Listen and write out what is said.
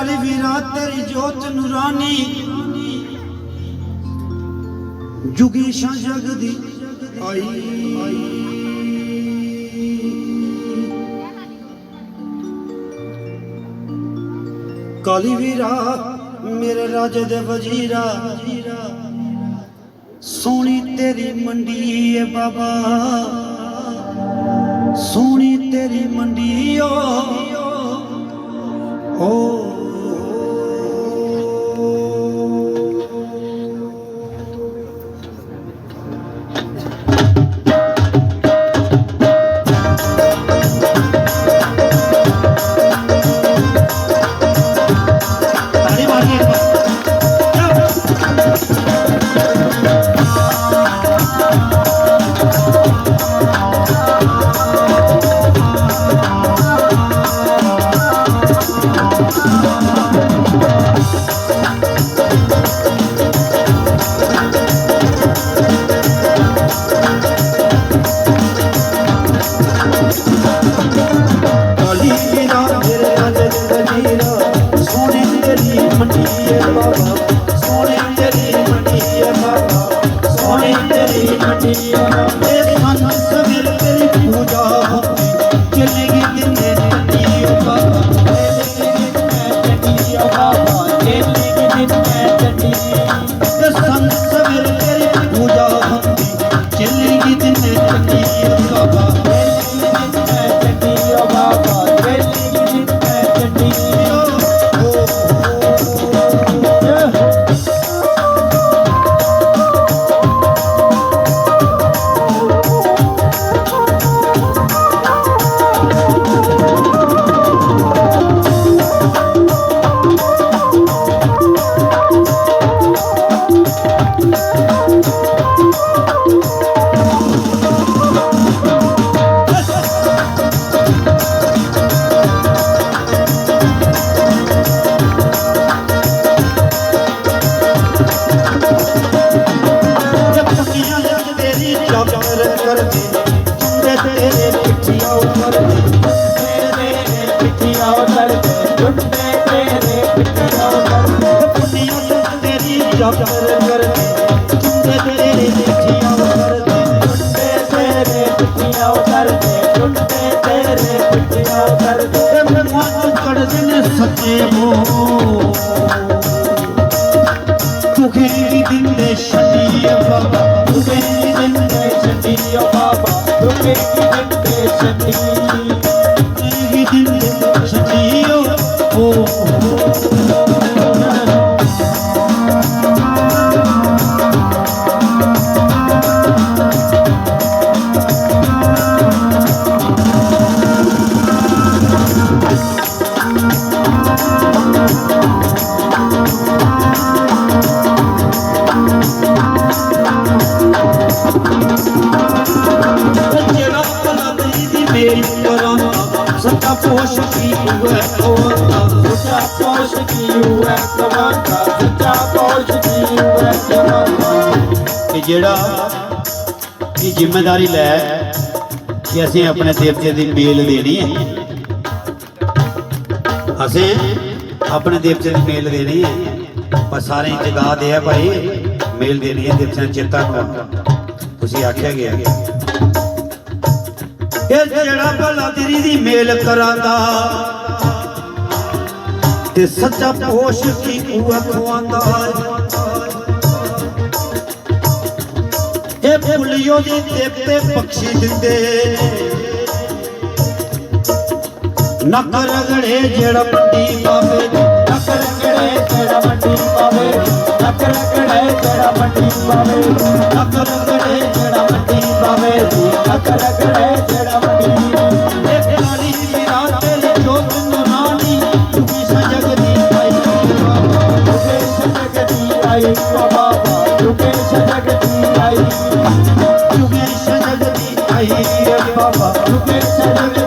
काली वीरा तेरी जोत नूरानी जुगी शां जगदी आई काली वीरा मेरे राजे दे वजीरा सोनी तेरी मंडी है बाबा सोनी तेरी मंडी ओ सच्चे हो तुखे दिन दे छड्डी बाबा तुखे दिन दे छड्डी बाबा तुखे दिन दे छड्डी दिन दे छड्डी ओ सच्चा पोष की हुए कवांदा सच्चा पोष की हुए कवांदा सच्चा पोष की हुए कवांदा जेड़ा ये जिम्मेदारी लै कि असें अपने देवते दी मेल देनी है असें अपने देवते दी मेल देनी है पर सारे जगा दे भाई मेल देनी है देवते चेता तुसीं आख्या गया जेड़ा भला तेरी दी मेल करांदा ते सच्चा पोष की उह खवांदा ए फुलियो दी देवते पक्षी दिंदे नक रगड़े जेड़ा मंडी पावे नक रगड़े जेड़ा मंडी पावे नक रगड़े जेड़ा मंडी पावे नक रगड़े जेड़ा मंडी पावे नक रगड़े जेड़ा बाबा जुगे जगती आई बाबा जुगे जगती